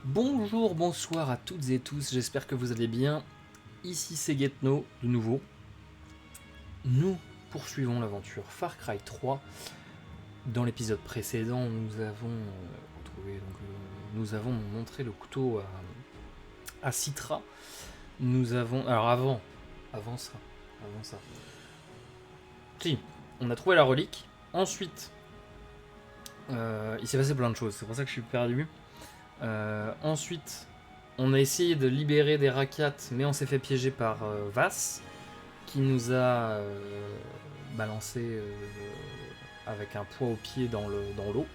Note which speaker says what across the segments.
Speaker 1: Bonjour, bonsoir à toutes et tous, j'espère que vous allez bien. Ici c'est Getno, de nouveau. Nous poursuivons l'aventure Far Cry 3. Dans l'épisode précédent, nous avons nous avons montré le couteau à Citra. Nous avons... Alors avant ça. Si, on a trouvé la relique. Ensuite, il s'est passé plein de choses, c'est pour ça que je suis perdu. Ensuite, on a essayé de libérer des Rakyat, mais on s'est fait piéger par Vass, qui nous a balancé avec un poids au pied dans l'eau.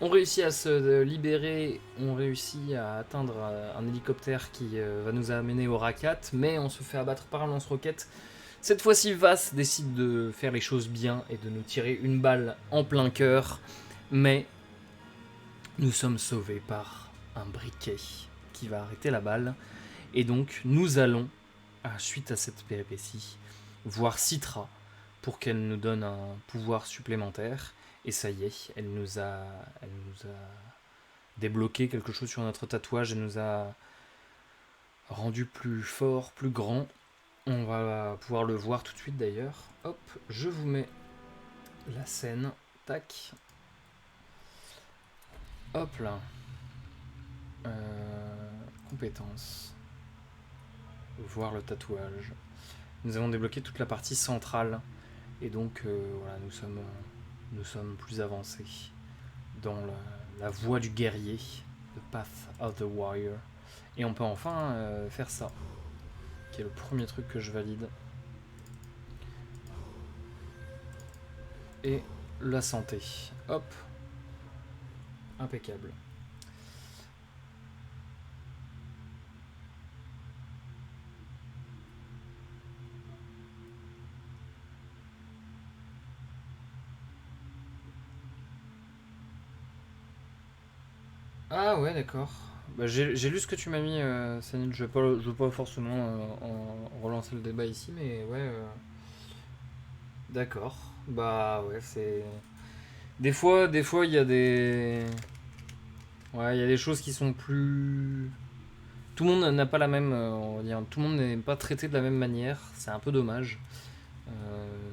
Speaker 1: On réussit à se libérer, on réussit à atteindre un hélicoptère qui va nous amener au Rakyat, mais on se fait abattre par un lance-roquette. Cette fois-ci, Vass décide de faire les choses bien et de nous tirer une balle en plein cœur, mais nous sommes sauvés par un briquet qui va arrêter la balle. Et donc, nous allons, suite à cette péripétie, voir Citra pour qu'elle nous donne un pouvoir supplémentaire. Et ça y est, elle nous a débloqué quelque chose sur notre tatouage. Elle nous a rendu plus fort, plus grand. On va pouvoir le voir tout de suite d'ailleurs. Hop, je vous mets la scène. Tac. Hop là. Compétences. Voir le tatouage. Nous avons débloqué toute la partie centrale. Et donc, voilà, nous sommes plus avancés dans la voie du guerrier. The Path of the Warrior. Et on peut enfin faire ça. Qui est le premier truc que je valide. Et la santé. Hop. Impeccable. Ah ouais, d'accord. Bah, j'ai lu ce que tu m'as mis, Sanil. Je vais pas forcément relancer le débat ici, mais ouais. D'accord. Bah ouais, c'est. Des fois, il y a des. Ouais, il y a des choses qui sont plus. Tout le monde n'a pas la même. On va dire, tout le monde n'est pas traité de la même manière. C'est un peu dommage.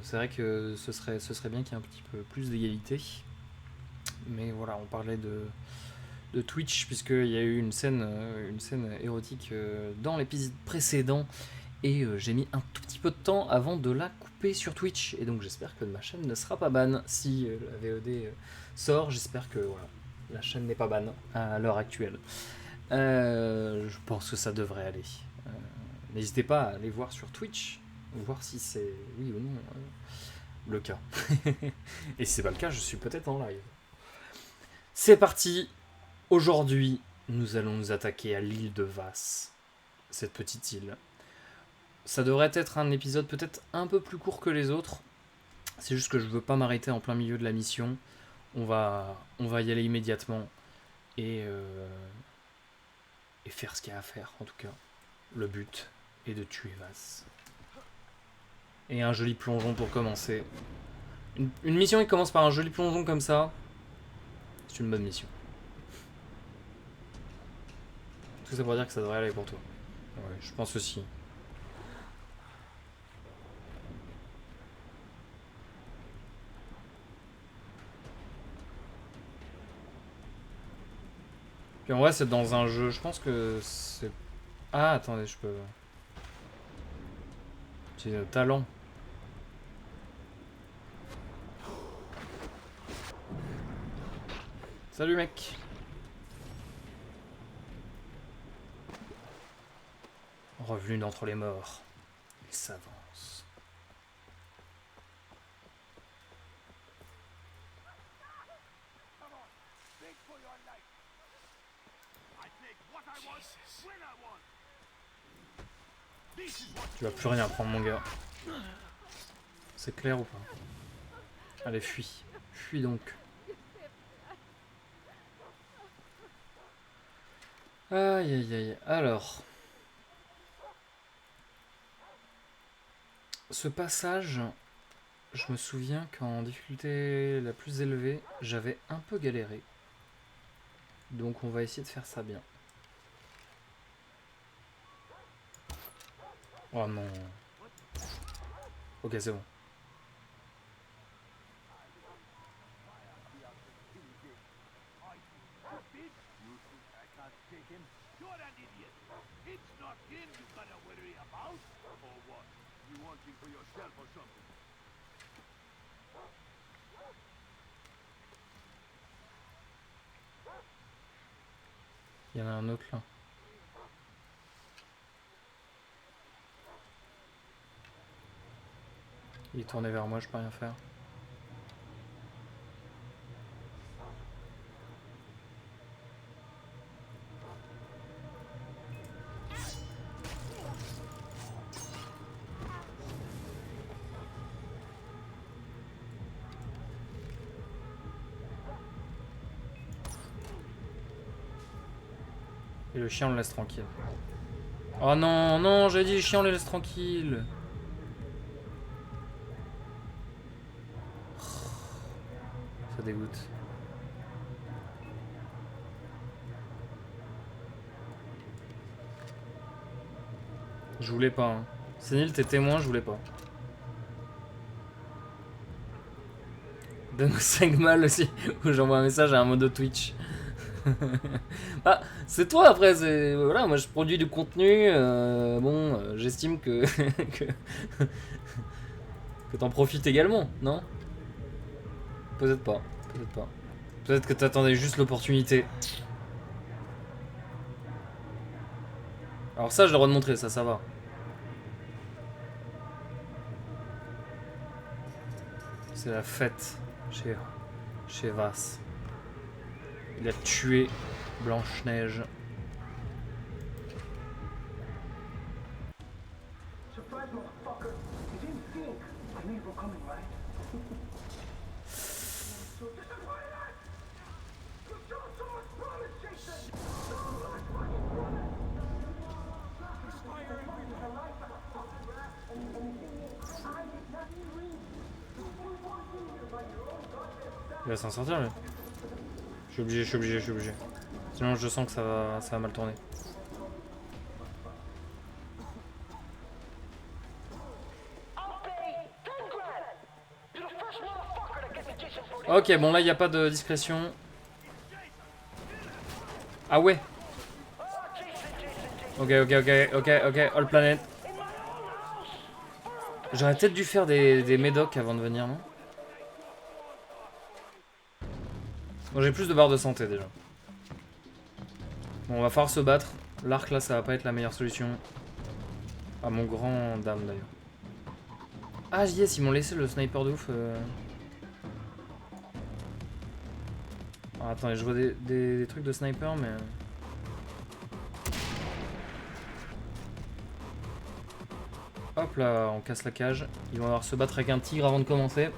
Speaker 1: C'est vrai que ce serait bien qu'il y ait un petit peu plus d'égalité. Mais voilà, on parlait de Twitch, puisqu'il y a eu une scène érotique dans l'épisode précédent. Et j'ai mis un tout petit peu de temps avant de la couper sur Twitch. Et donc j'espère que ma chaîne ne sera pas ban si la VOD sort. J'espère que voilà, la chaîne n'est pas ban à l'heure actuelle. Je pense que ça devrait aller. N'hésitez pas à aller voir sur Twitch, voir si c'est oui ou non le cas. Et si c'est pas le cas, je suis peut-être en live. C'est parti. Aujourd'hui, nous allons nous attaquer à l'île de Vass. Cette petite île. Ça devrait être un épisode peut-être un peu plus court que les autres. C'est juste que je veux pas m'arrêter en plein milieu de la mission. On va y aller immédiatement. Et faire ce qu'il y a à faire, en tout cas. Le but est de tuer Vass. Et un joli plongeon pour commencer. Une mission qui commence par un joli plongeon comme ça, c'est une bonne mission. Tout ça pour dire que ça devrait aller pour toi. Ouais, je pense aussi. Puis en vrai, c'est dans un jeu. Je pense que c'est. Ah, attendez, je peux. J'ai le talent. Salut, mec. Revenu d'entre les morts, il s'avance. Tu vas plus rien prendre, mon gars. C'est clair ou pas? Allez, fuis. Fuis donc. Aïe aïe aïe. Alors. Ce passage, je me souviens qu'en difficulté la plus élevée, j'avais un peu galéré. Donc on va essayer de faire ça bien. Oh non. Ok, c'est bon. Il y en a un autre là. Il est tourné vers moi, je peux rien faire. Et le chien on le laisse tranquille. Oh non, non, j'ai dit le chien on le laisse tranquille. Ça dégoûte. Je voulais pas. Hein. Sénile, t'es témoin, je voulais pas. Donne-nous 5 balles aussi. Ou j'envoie un message à un mode Twitch. Ah, c'est toi après, c'est. Voilà, moi je produis du contenu. Bon, j'estime que. que t'en profites également, non? Peut-être pas. Peut-être pas. Peut-être que t'attendais juste l'opportunité. Alors ça, j'ai le droit de montrer, ça va. C'est la fête chez Vas. Il a tué Blanche-Neige. Il va s'en sortir lui. Je suis obligé. Sinon je sens que ça va mal tourner. Ok, bon là il n'y a pas de discrétion. Ah ouais. Ok, all planet. J'aurais peut-être dû faire des médocs avant de venir, non? Bon, j'ai plus de barres de santé déjà. Bon, on va falloir se battre. L'arc là, ça va pas être la meilleure solution. Ah, mon grand dame d'ailleurs. Ah, yes, ils m'ont laissé le sniper de ouf. Ah, attendez, je vois des trucs de sniper, mais. Hop là, on casse la cage. Ils vont devoir se battre avec un tigre avant de commencer.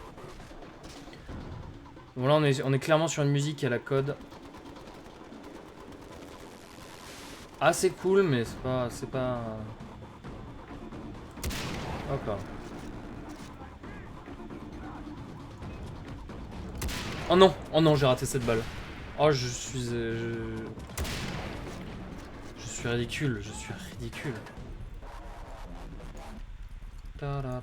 Speaker 1: Bon, là, on est clairement sur une musique à la code. Ah, c'est cool, mais c'est pas. Hop là. Oh non, j'ai raté cette balle. Oh, je suis ridicule, Ta-da-da.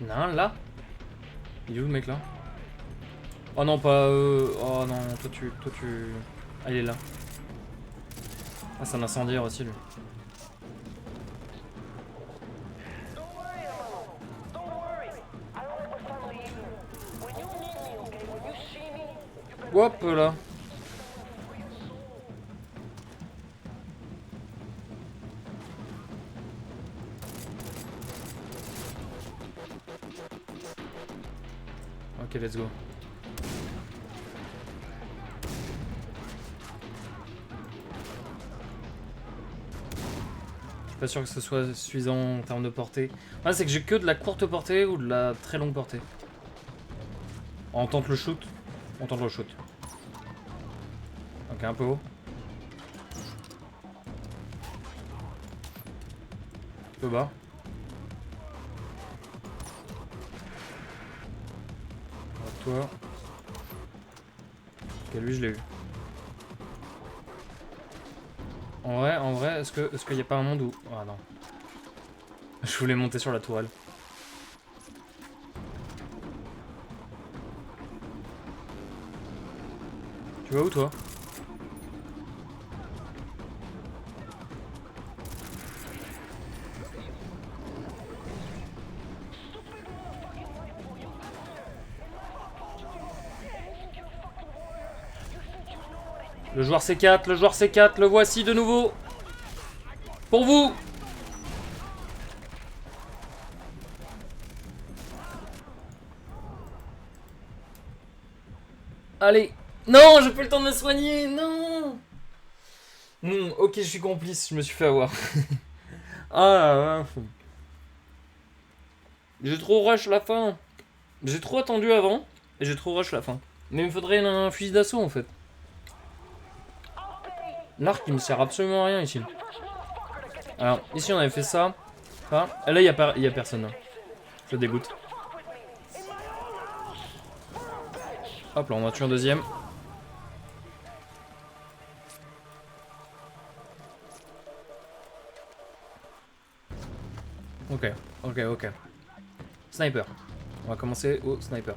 Speaker 1: Non, là. Il est où le mec là? Oh non, pas. Oh non, toi tu. Ah, il est là. Ah, c'est un incendiaire aussi lui. Hop là. Ok, let's go. pas sûr que ce soit suffisant en termes de portée. Ouais, c'est que j'ai que de la courte portée ou de la très longue portée. On tente le shoot. On tente le shoot. Ok, un peu haut. Un peu bas. Toi. Ok, lui je l'ai eu. En vrai, est-ce qu'il n'y a pas un monde où... Ah non. Je voulais monter sur la tourelle. Tu vas où toi? Le joueur C4, le joueur C4, le voici de nouveau. Pour vous. Allez. Non, j'ai plus le temps de me soigner, non. Ok, je suis complice, je me suis fait avoir. Ah là là. J'ai trop rush la fin. J'ai trop attendu avant, et j'ai trop rush la fin. Mais il me faudrait un fusil d'assaut en fait. L'arc il me sert absolument à rien ici. Alors, ici on avait fait ça. Enfin, là il y a personne. Hein. Je le dégoûte. Hop là, on a tué un deuxième. Ok, ok. Sniper. On va commencer au sniper.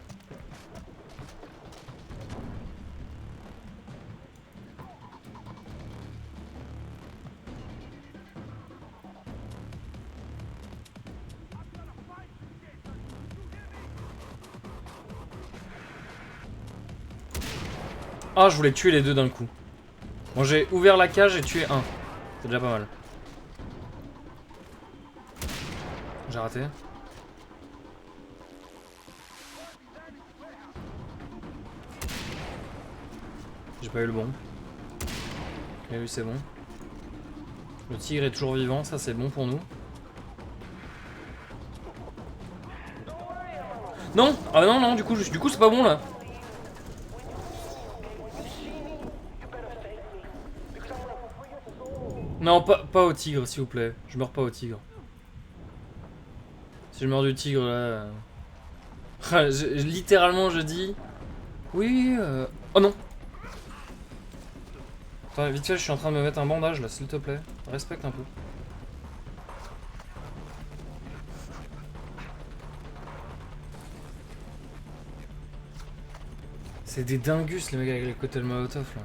Speaker 1: Ah, je voulais tuer les deux d'un coup. Bon, j'ai ouvert la cage et tué un. C'est déjà pas mal. J'ai raté. J'ai pas eu le bon. Mais oui, c'est bon. Le tigre est toujours vivant, ça c'est bon pour nous. Non! Ah non, du coup c'est pas bon là. Non, pas au tigre, s'il vous plaît. Je meurs pas au tigre. Si je meurs du tigre là... littéralement je dis... Oui, Oh non! Attends, vite fait, je suis en train de me mettre un bandage là, s'il te plaît. Respecte un peu. C'est des dingus les mecs avec les cocktails Molotov là.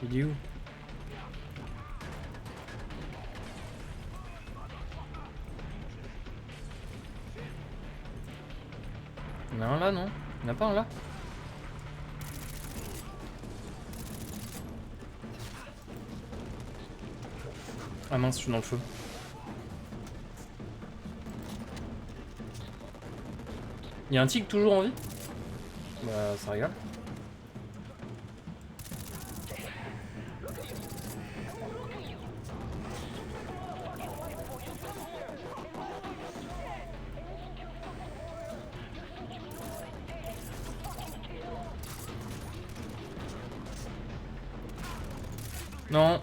Speaker 1: Il est où? Il y en a un là, non? Il n'y en a pas un là? Ah mince, je suis dans le feu. Il y a un tigre toujours en vie? Bah, ça régale. Non.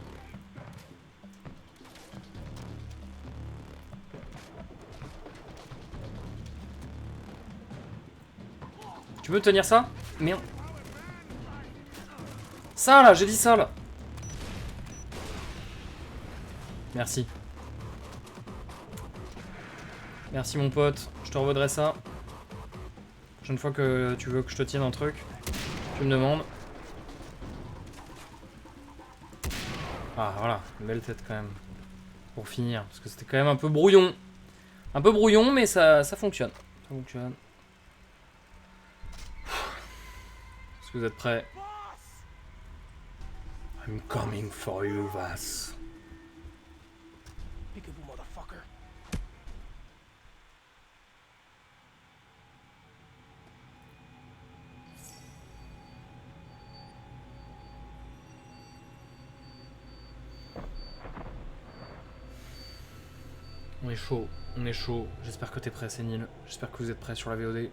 Speaker 1: Tu peux tenir ça? Merde. Ça là, j'ai dit ça là. Merci. Merci mon pote, je te revaudrai ça. Prochaine fois que tu veux que je te tienne un truc, tu me demandes. Ah voilà, une belle tête quand même. Pour finir, parce que c'était quand même un peu brouillon. Un peu brouillon, mais ça fonctionne. Ça fonctionne. Est-ce que vous êtes prêts? I'm coming for you, Vas. On est chaud, on est chaud. J'espère que t'es prêt, Sénile. J'espère que vous êtes prêts sur la VOD.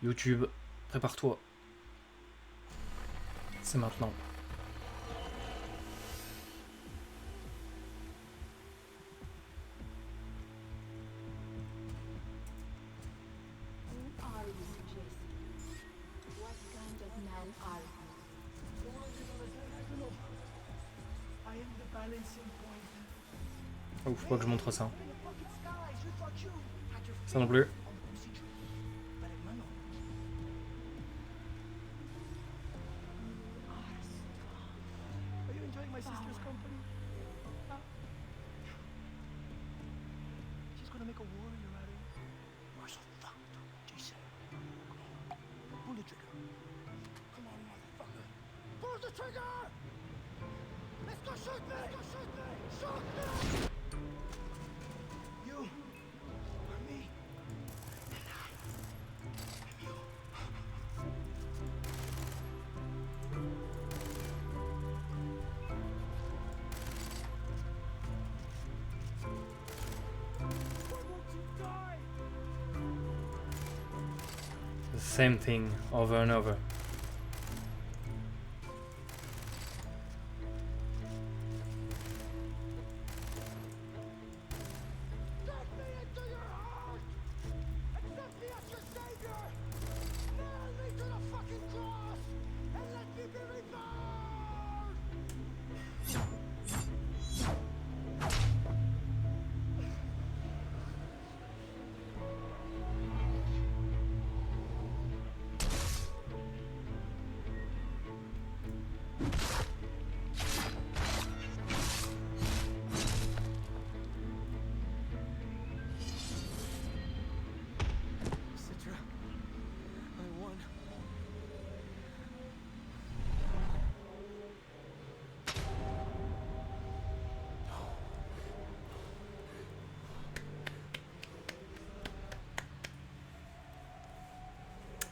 Speaker 1: YouTube, prépare-toi. C'est maintenant. Oh, faut pas que je montre ça. Ça non plus. The same thing over and over.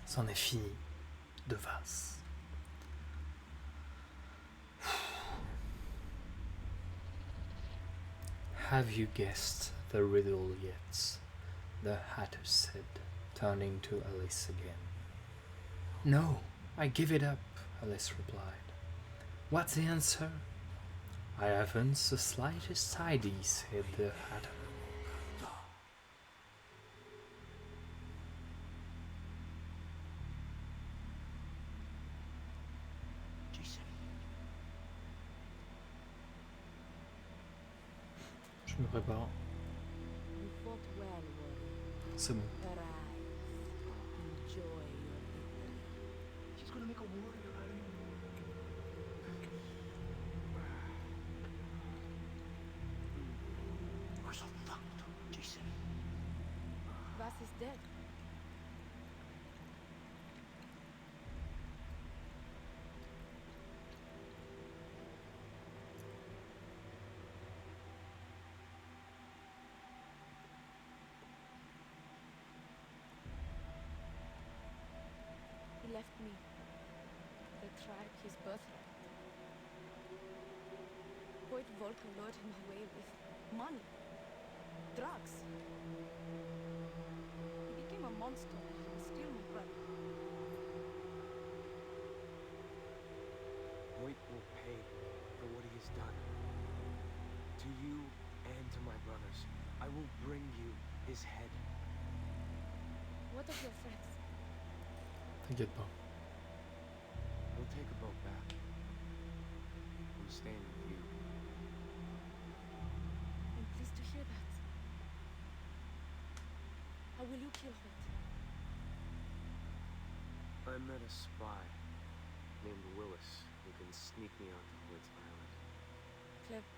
Speaker 1: C'en est fini de Vaas. Have you guessed the riddle yet? The Hatter said, turning to Alice again. No, I give it up, Alice replied. What's the answer? I haven't the slightest idea, said the Hatter. Je me prépare. C'est bon.
Speaker 2: Vaas is dead. He left me the tribe, his birthright. Poet Volker lured him away with money, drugs. He became a monster and still my brother.
Speaker 3: Voight will pay for what he has done. To you and to my brothers, I will bring you his head.
Speaker 2: What of your friends?
Speaker 1: T'inquiète pas.
Speaker 3: We'll take a boat back. I'm staying with you.
Speaker 2: I'm pleased to hear that. How will you kill Hoyt?
Speaker 3: I met a spy named Willis who can sneak me onto Hoyt's island.
Speaker 2: Clever.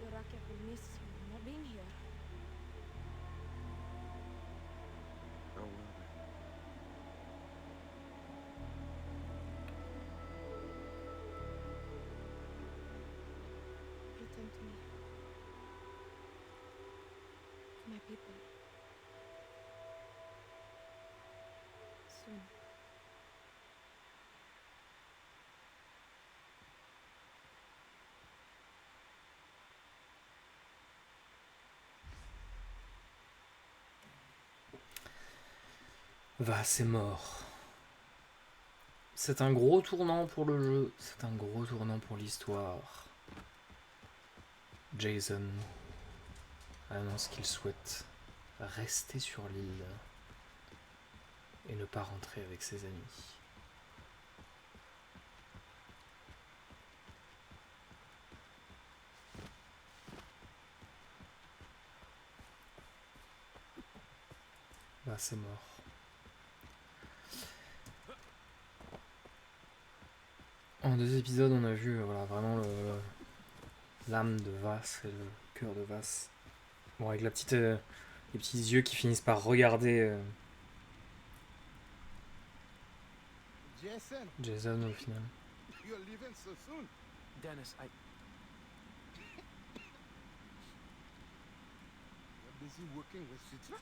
Speaker 2: The Rakyat will miss you not being here.
Speaker 3: Oh, will they?
Speaker 2: Return to me. To my people. Soon.
Speaker 1: Va, c'est mort. C'est un gros tournant pour le jeu. C'est un gros tournant pour l'histoire. Jason annonce qu'il souhaite rester sur l'île et ne pas rentrer avec ses amis. Bah, c'est mort. En 2 épisodes, on a vu voilà, vraiment l'âme de Vass et le cœur de Vass. Bon, avec la petite, les petits yeux qui finissent par regarder
Speaker 4: Jason,
Speaker 1: Jason au final.
Speaker 4: you're leaving so soon.
Speaker 3: Dennis,
Speaker 4: You're busy working with Citra?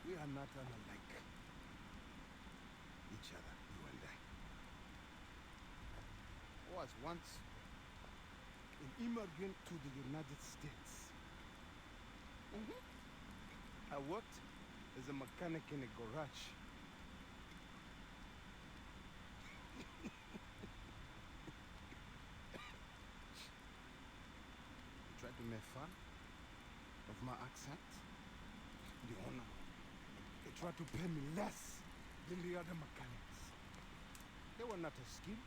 Speaker 4: We are not unlike each other, you and I. I was once an immigrant to the United States. I worked as a mechanic in a garage. You tried to make fun of my accent. The owner, they tried to pay me less than the other mechanics. They were not as skilled.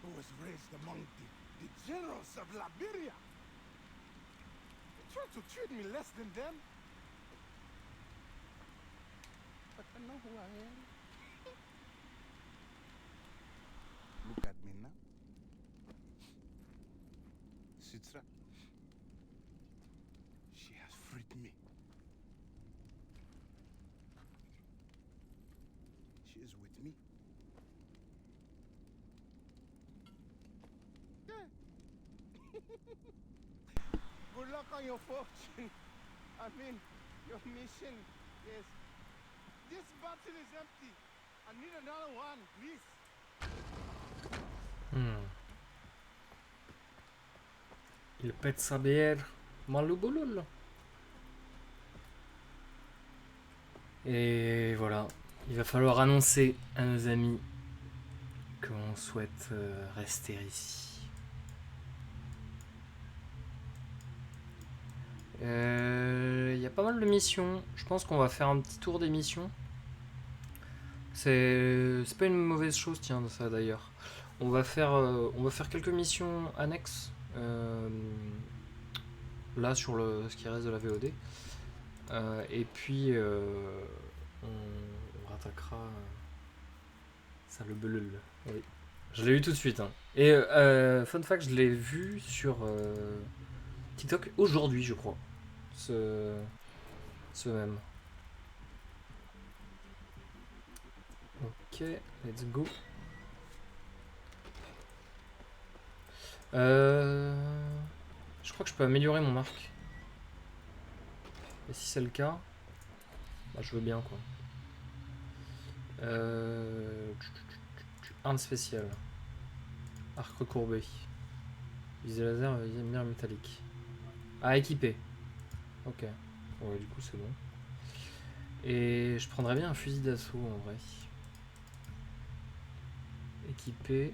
Speaker 4: I was raised among the generals of Liberia. They tried to treat me less than them. But I know who I am. Look at me now. Citra. She has freed me. She is with me. Yeah. Good luck on your fortune. I mean, your mission. Yes. This bottle is empty. I need another one, please.
Speaker 1: Il pète sa bière. Malouboulol. Et voilà. Il va falloir annoncer à nos amis que l'on souhaite rester ici. Il y a pas mal de missions. Je pense qu'on va faire un petit tour des missions. C'est pas une mauvaise chose, tiens, ça d'ailleurs. On va faire quelques missions annexes. Là, sur ce qui reste de la VOD. Et puis, on rattaquera ça, le belul. Oui. Je l'ai eu tout de suite. Hein. Et fun fact, je l'ai vu sur TikTok aujourd'hui, je crois. Ce même. Ok, let's go. Je crois que je peux améliorer mon arc. Et si c'est le cas, bah je veux bien quoi. Arme spéciale. Arc recourbé. Visée laser, mire métallique. À équiper. Ok. Ouais, du coup c'est bon. Et je prendrais bien un fusil d'assaut en vrai. Équipé.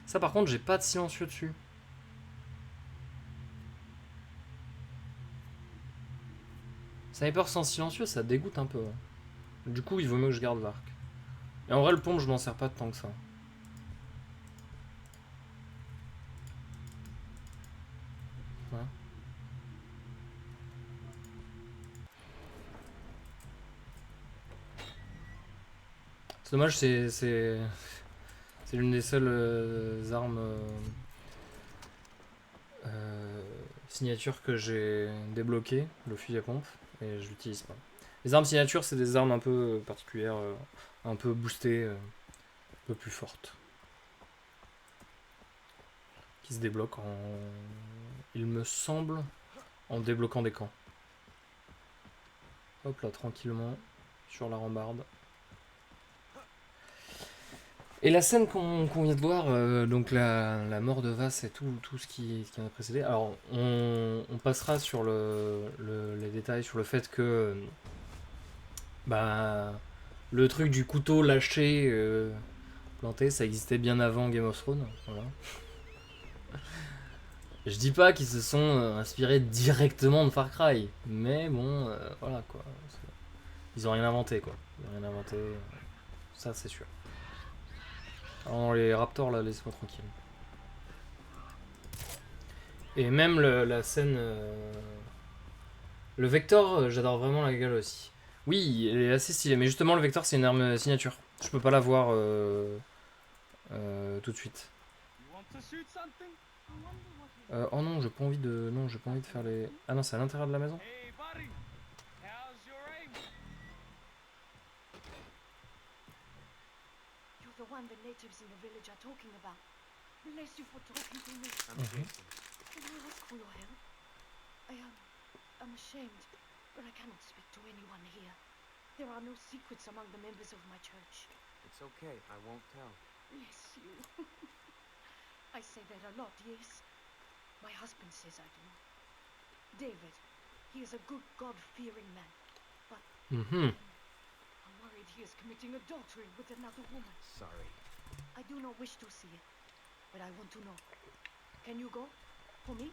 Speaker 1: Ça par contre j'ai pas de silencieux dessus. Sniper sans silencieux ça dégoûte un peu. Hein. Du coup il vaut mieux que je garde l'arc. Et en vrai le pompe je m'en sers pas tant que ça. Ouais. C'est dommage, c'est l'une des seules armes signature que j'ai débloquées, le fusil à pompe, et je l'utilise pas. Les armes signature, c'est des armes un peu particulières, un peu boostées, un peu plus fortes. qui se débloque en... Il me semble en débloquant des camps. Hop là, tranquillement, sur la rambarde. Et la scène qu'on vient de voir, donc la mort de Vass et tout ce qui en a précédé. Alors, on passera sur les détails, sur le fait que bah, le truc du couteau lâché, planté, ça existait bien avant Game of Thrones. Voilà. Je dis pas qu'ils se sont inspirés directement de Far Cry, mais bon, voilà quoi. Ils ont rien inventé quoi. Ils ont rien inventé, ça c'est sûr. Alors les raptors là, laisse-moi tranquille. Et même la scène... Le Vector, j'adore vraiment la gueule aussi. Oui, elle est assez stylée, mais justement le Vector c'est une arme signature. Je peux pas la voir tout de suite. Oh non, j'ai pas envie de... Non, j'ai pas envie de faire les... Ah non, c'est à l'intérieur de la maison.
Speaker 2: You're the one the natives in the village are talking about. Bless you for talking to me.
Speaker 3: I'm Jason.
Speaker 2: Can I ask for your help? I'm ashamed, but I cannot speak to anyone here. There are no secrets among the members of my church.
Speaker 3: It's okay. I won't tell.
Speaker 2: Bless you. I say that a lot, yes. My husband says I do. David, he is a good, God-fearing man. I'm worried he is committing adultery with another woman.
Speaker 3: Sorry.
Speaker 2: I do not wish to see it, but I want to know. Can you go? For me?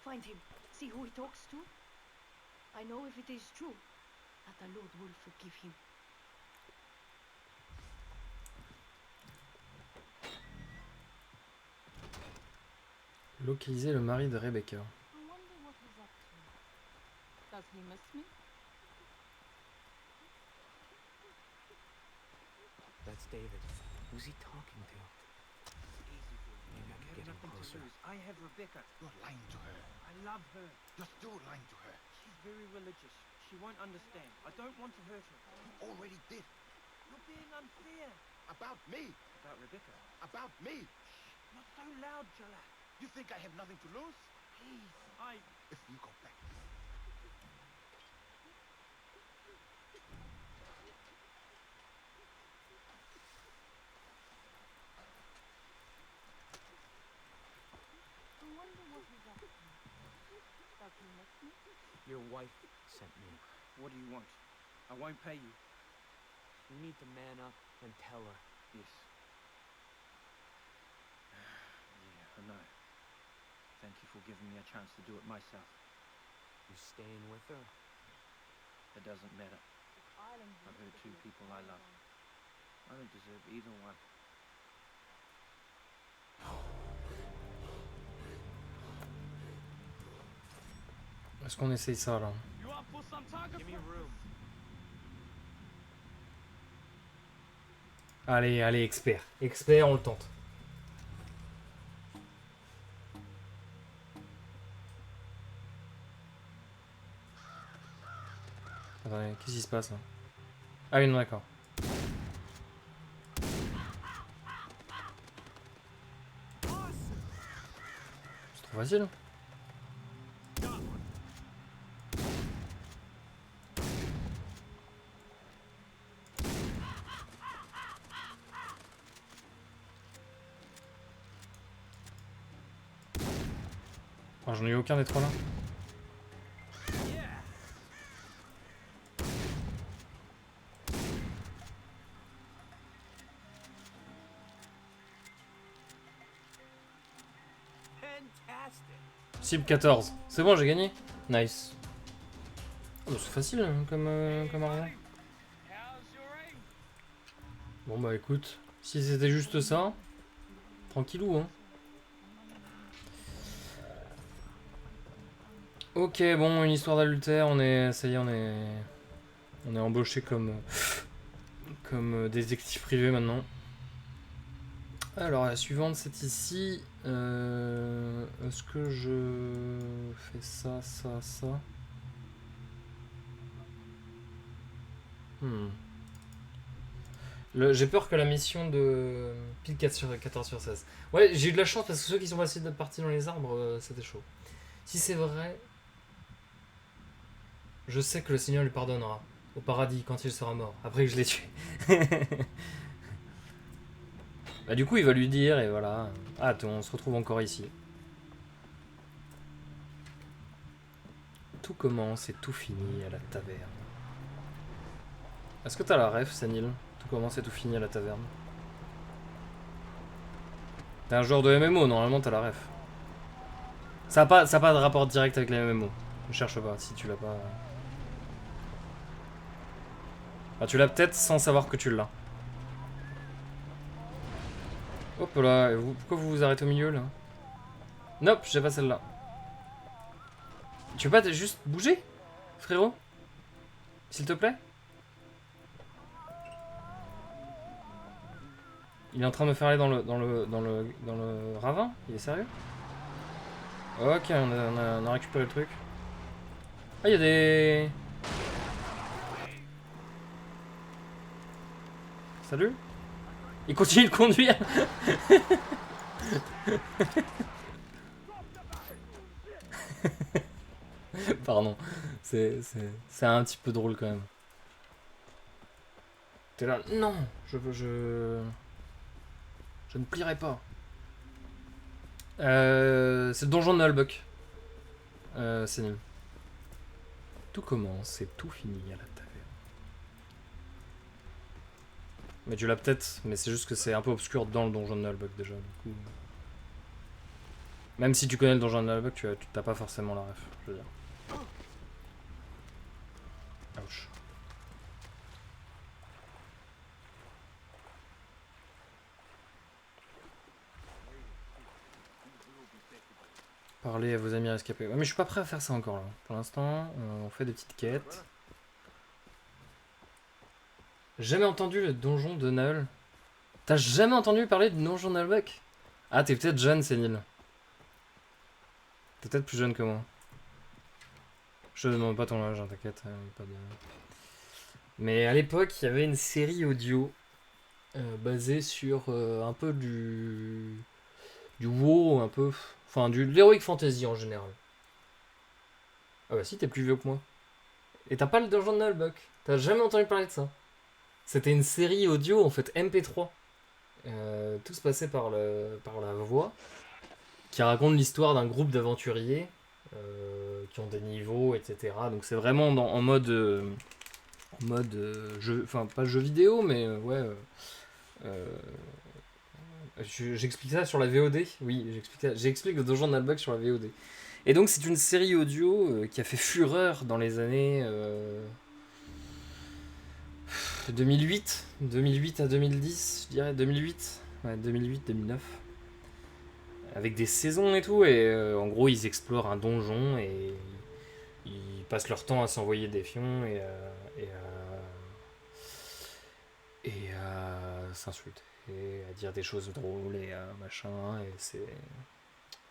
Speaker 2: Find him. See who he talks to? I know if it is true, that the Lord will forgive him.
Speaker 1: Localiser le mari de Rebecca.
Speaker 2: I wonder what he's up to. Does he miss me?
Speaker 3: That's David. Who's he talking to?
Speaker 5: Easy,
Speaker 3: Maybe I could get him
Speaker 5: nothing to
Speaker 3: closer.
Speaker 5: lose. I have Rebecca.
Speaker 4: You're lying to her.
Speaker 5: I love her.
Speaker 4: You're still lying to her.
Speaker 5: She's very religious. She won't understand. I don't want to hurt her.
Speaker 4: You already did.
Speaker 5: You're being unfair.
Speaker 4: About me.
Speaker 5: About Rebecca.
Speaker 4: About me.
Speaker 5: Not so loud, Jalak.
Speaker 4: You think I have nothing to lose?
Speaker 5: Please.
Speaker 4: If you go back.
Speaker 2: I wonder what he's up to. Does he miss me?
Speaker 3: Your wife sent me.
Speaker 5: What do you want? I won't pay you.
Speaker 3: You need to man up and tell her.
Speaker 5: Yes. Yeah, I know. Thank you for giving me a chance to do it myself.
Speaker 3: You staying with her?
Speaker 5: It doesn't matter.
Speaker 2: Island
Speaker 5: I've hurt two people I love. I don't deserve either one.
Speaker 1: Est-ce qu'on essaye ça là?
Speaker 5: You up for some target?
Speaker 3: Give me room.
Speaker 1: Allez, allez, expert. Expert, on le tente. Attendez, qu'est-ce qui se passe là? Ah oui, non, d'accord. C'est trop facile. Oh, j'en ai eu aucun des trois là.
Speaker 3: Fantastic.
Speaker 1: Cible 14. C'est bon, j'ai gagné. Nice. Oh, bah, c'est facile hein, comme argent. Bon bah écoute, si c'était juste ça, tranquillou hein. Ok, bon, une histoire d'adultère, ça y est, on est embauché comme détective privé maintenant. Alors la suivante c'est ici. Est-ce que je fais ça, ça, ça? J'ai peur que la mission de pile 14 sur 16. Ouais, j'ai eu de la chance parce que ceux qui sont partis dans les arbres, c'était chaud. Si c'est vrai, je sais que le Seigneur lui pardonnera au paradis quand il sera mort, après que je l'ai tué. Bah du coup il va lui dire et voilà. Ah on se retrouve encore ici. Tout commence et tout finit à la taverne. Est-ce que t'as la ref, Senil? Tout commence et tout finit à la taverne. T'es un joueur de MMO, normalement t'as la ref. Ça n'a pas de rapport direct avec les MMO. Ne cherche pas si tu l'as pas. Enfin, tu l'as peut-être sans savoir que tu l'as. Hop là, et pourquoi vous vous arrêtez au milieu là? Nope, j'ai pas celle-là. Tu veux pas juste bouger, frérot? S'il te plaît? Il est en train de me faire aller dans le ravin? Il est sérieux? Ok, on a récupéré le truc. Ah, il y a des... Salut? Il continue de conduire. Pardon. C'est un petit peu drôle quand même. T'es là. Non, je ne plierai pas. C'est le donjon de Nullbuck. C'est nul. Tout commence et tout finit à la taverne. Mais tu l'as peut-être, mais c'est juste que c'est un peu obscur dans le donjon de Nullbuck déjà. Du coup. Même si tu connais le donjon de Nullbuck, tu t'as pas forcément la ref, je veux dire. Ouch. Parlez à vos amis rescapés. Ouais, mais je suis pas prêt à faire ça encore là. Pour l'instant, on fait des petites quêtes. Jamais entendu le donjon de Null. T'as jamais entendu parler du donjon de Nullbuck? Ah, t'es peut-être jeune, Sénile. T'es peut-être plus jeune que moi. Je te demande pas ton âge, hein, t'inquiète. Pas de... Mais à l'époque, il y avait une série audio basée sur un peu du WoW, un peu. Enfin, de l'Heroic Fantasy en général. Ah bah si, t'es plus vieux que moi. Et t'as pas le donjon de Nullbuck. T'as jamais entendu parler de ça. C'était une série audio, en fait, MP3. Tout se passait par la voix. Qui raconte l'histoire d'un groupe d'aventuriers qui ont des niveaux, etc. Donc c'est vraiment en mode jeu, enfin pas jeu vidéo, mais ouais. J'explique ça sur la VOD. Oui, j'explique le donjon de Nullbuck sur la VOD. Et donc c'est une série audio qui a fait fureur dans les années 2008 à 2010, je dirais 2008, ouais, 2008-2009. Avec des saisons et tout, et en gros ils explorent un donjon et ils passent leur temps à s'envoyer des fions et à s'insulter, et à dire des choses drôles et machin, et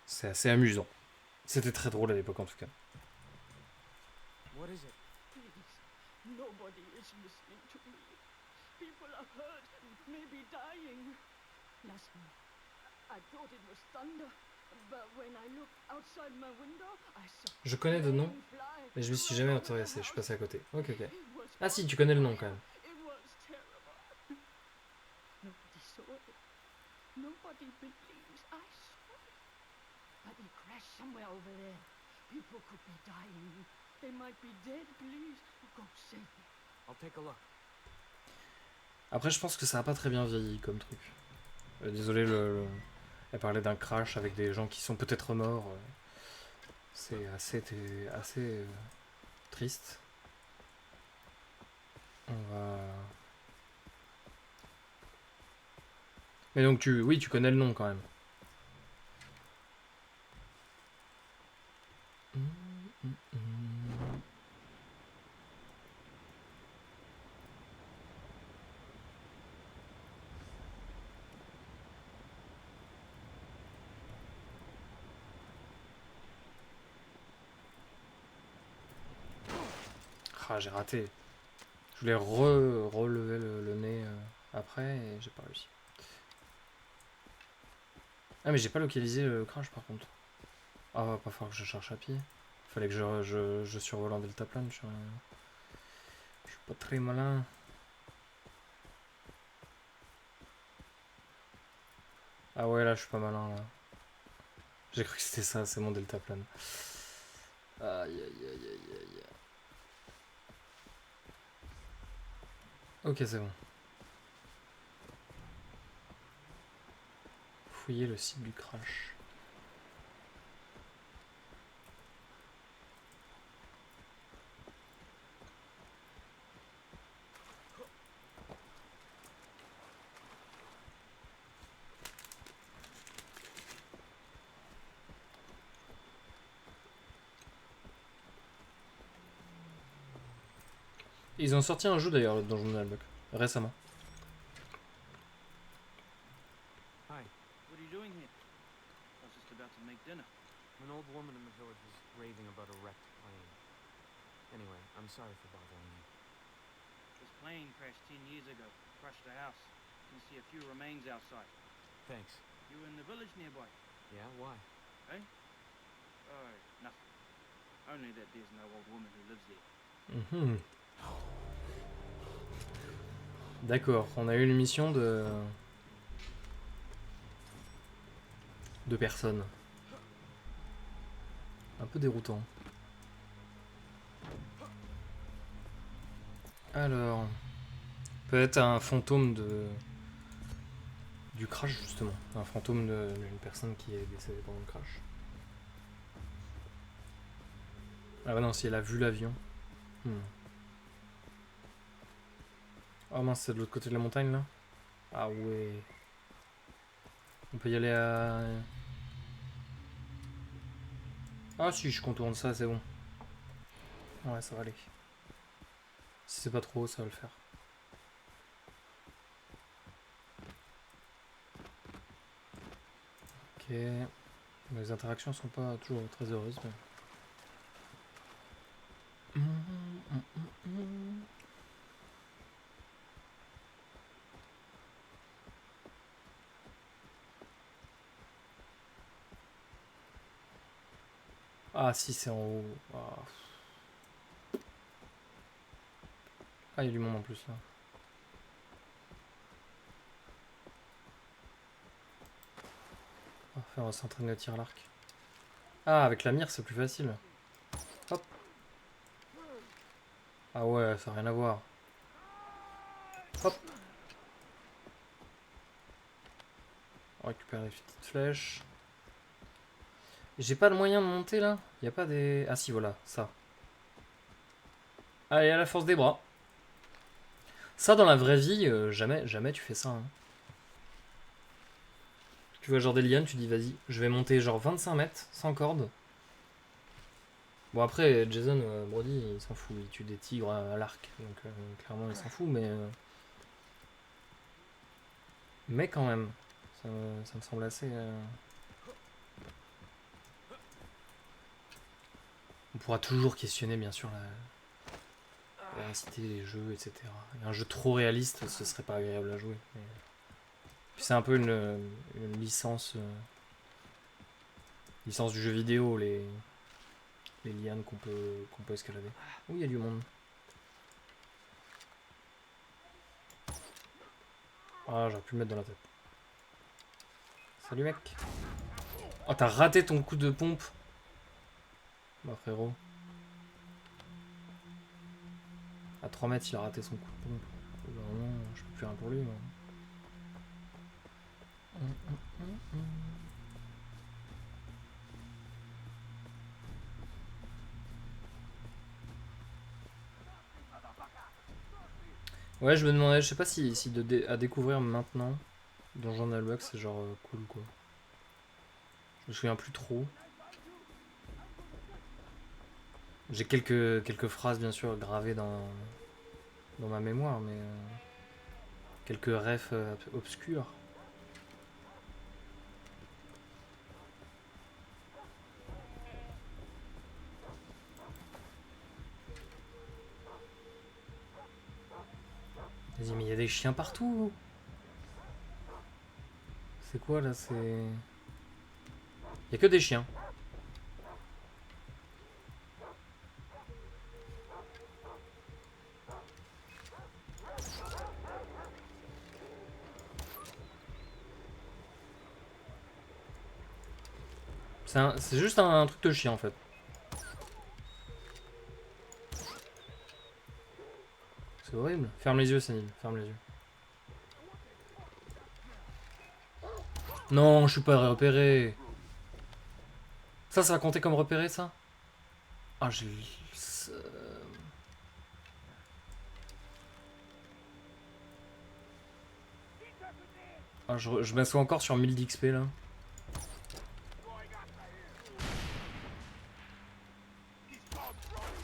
Speaker 1: c'est assez amusant. C'était très drôle à l'époque en tout cas.
Speaker 3: What is it?
Speaker 2: Please, nobody is listening to me. People are hurt, maybe dying. Last night, I thought it was thunder, but when I looked outside my window, I saw
Speaker 1: Je connais de nom,
Speaker 2: fly.
Speaker 1: mais je me suis jamais intéressé, je suis passé à côté. Ok. Ah si, tu connais le nom quand même.
Speaker 2: It was terrible. Nobody saw it. Nobody believes I saw it. But it crashed somewhere over there. People could be dying. They might be dead. Please, go save me.
Speaker 3: I'll take a look.
Speaker 1: Après je pense que ça a pas très bien vieilli comme truc. Désolé, elle parlait d'un crash avec des gens qui sont peut-être morts. C'est assez triste. On va... Mais donc oui, tu connais le nom quand même. Ah, j'ai raté. Je voulais relever le nez après et j'ai pas réussi. Ah mais j'ai pas localisé le crash par contre. Ah va pas falloir que je cherche à pied. Fallait que je survole en deltaplane. Je suis pas très malin. Ah ouais là je suis pas malin là. J'ai cru que c'était ça, c'est mon deltaplane. Aïe aïe aïe aïe aïe. Ok c'est bon. Fouiller le site du crash. Ils ont sorti un jeu d'ailleurs dans Journal Buck récemment.
Speaker 3: Hi.
Speaker 5: What are you doing here? I was just about to make dinner.
Speaker 3: An old woman in the village was raving about a wrecked plane. Anyway, I'm sorry for bothering you.
Speaker 5: This plane crashed 10 years ago. Crushed the house. You can see a few remains outside.
Speaker 3: Thanks.
Speaker 5: You in the village nearby?
Speaker 3: Yeah, why?
Speaker 5: Oh, nothing. Only that there's no old woman who lives there.
Speaker 1: Mhm. D'accord, on a eu une mission de personnes. Un peu déroutant. Alors, peut-être un fantôme du crash justement, un fantôme d'une personne qui est décédée pendant le crash. Ah bah non, si elle a vu l'avion. Oh mince, c'est de l'autre côté de la montagne là. Ah ouais. On peut y aller à... Ah si, je contourne ça, c'est bon. Ouais, ça va aller. Si c'est pas trop haut, ça va le faire. Ok. Les interactions sont pas toujours très heureuses, mais... Ah si, c'est en haut. Ah, il y a du monde en plus là. Parfait, on va s'entraîner à tir à l'arc. Ah, avec la mire, c'est plus facile. Hop. Ah ouais, ça n'a rien à voir. Hop. On récupère les petites flèches. J'ai pas le moyen de monter là. Il y a pas des... Ah si, voilà, ça. Allez, à la force des bras. Ça, dans la vraie vie, jamais tu fais ça. Hein. Tu vois genre des lianes, tu dis vas-y, je vais monter genre 25 mètres sans corde. Bon après, Jason Brody, il s'en fout, il tue des tigres à l'arc, donc clairement il s'en fout, mais quand même, ça me semble assez... On pourra toujours questionner bien sûr la véracité des jeux, etc. Et un jeu trop réaliste, ce serait pas agréable à jouer. Mais... Puis c'est un peu une licence... licence du jeu vidéo, les lianes qu'on peut escalader. Oh, il y a du monde. Ah, j'aurais pu le mettre dans la tête. Salut mec. Oh, t'as raté ton coup de pompe. Bah frérot. À 3 mètres, il a raté son coup de pompe. Vraiment, je peux plus rien pour lui. Moi. Ouais, je me demandais, je sais pas si à découvrir maintenant, dans Journal Buck, c'est genre cool quoi. Je me souviens plus trop. J'ai quelques phrases bien sûr gravées dans ma mémoire, mais quelques refs obscurs. Vas-y, mais il y a des chiens partout. C'est quoi là? C'est... Il y a que des chiens. C'est juste un truc de chien en fait. C'est horrible. Ferme les yeux, Sanil. Ferme les yeux. Non, je suis pas repéré. Ça va compter comme repéré, ça? Ah, j'ai... Ah, je m'assois encore sur 1000 d'XP, là.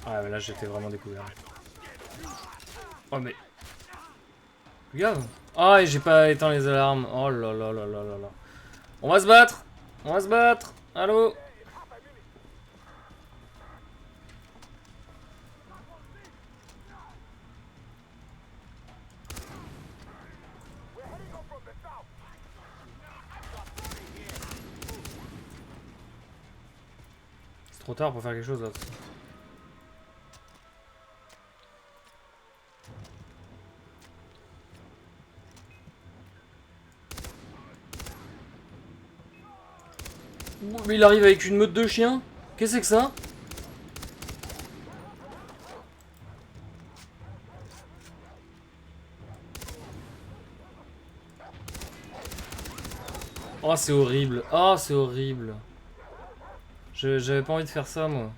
Speaker 1: Ah, mais là, j'étais vraiment découvert. Oh, mais... Regarde. Ah, et j'ai pas éteint les alarmes. Oh là là là là là là. On va se battre. On va se battre. Allô? C'est trop tard pour faire quelque chose là. Mais il arrive avec une meute de chiens. Qu'est-ce que c'est que ça? Oh, c'est horrible. Oh, c'est horrible. J'avais pas envie de faire ça, moi.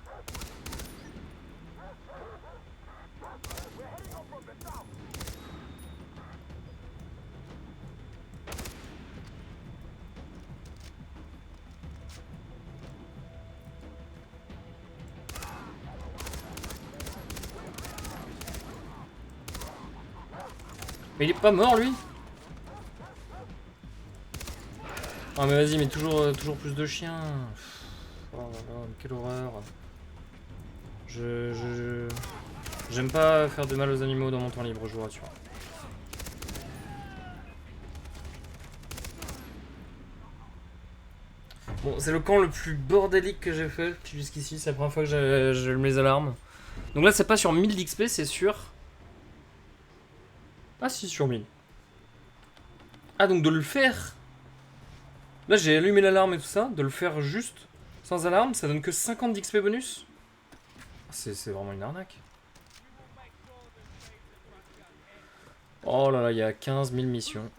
Speaker 1: Mais il est pas mort, lui? Ah, mais vas-y, mais toujours plus de chiens. Oh là là, quelle horreur. J'aime pas faire de mal aux animaux dans mon temps libre, je vous rassure. Bon, c'est le camp le plus bordélique que j'ai fait jusqu'ici. C'est la première fois que j'allume les alarmes. Donc là, c'est pas sur 1000 d'XP, c'est sûr. Ah si, sur 1000. Ah, donc de le faire... Là, j'ai allumé l'alarme et tout ça. De le faire juste sans alarme, ça donne que 50 d'XP bonus. C'est vraiment une arnaque. Oh là là, il y a 15 000 missions.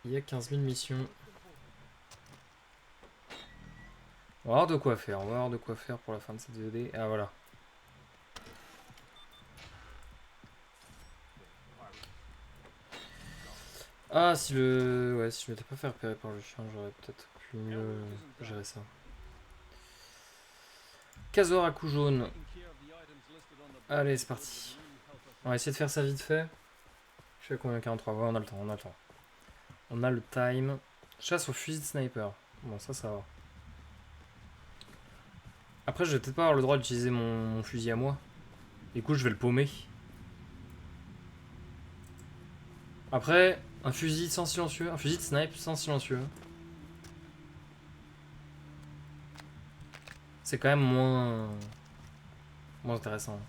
Speaker 1: Il y a 15 000 missions. On va avoir de quoi faire. On va avoir de quoi faire pour la fin de cette VOD. Ah voilà. Ah, si le... Ouais, si je m'étais pas fait repérer par le chien, j'aurais peut-être pu mieux gérer ça. Kazuhara coup jaune. Allez, c'est parti. On va essayer de faire ça vite fait. Je suis à combien? 43. Ouais, on a le temps, on a le temps. On a le time. Chasse au fusil de sniper. Bon, ça va. Après, je vais peut-être pas avoir le droit d'utiliser mon fusil à moi. Du coup, je vais le paumer. Après, un fusil sans silencieux. Un fusil de snipe sans silencieux. C'est quand même moins intéressant.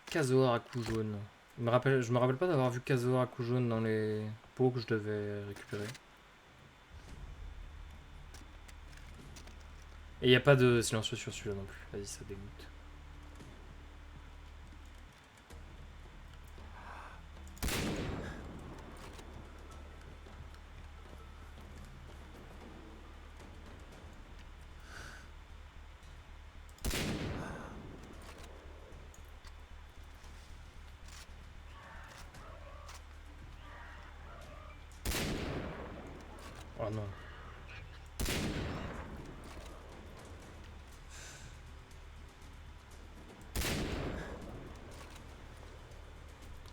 Speaker 1: Kazuhara à coup jaune. Je me rappelle pas d'avoir vu Kazuhara à coup jaune dans les pots que je devais récupérer. Et il n'y a pas de silencieux sur celui-là non plus. Vas-y, ça dégoûte. Oh non.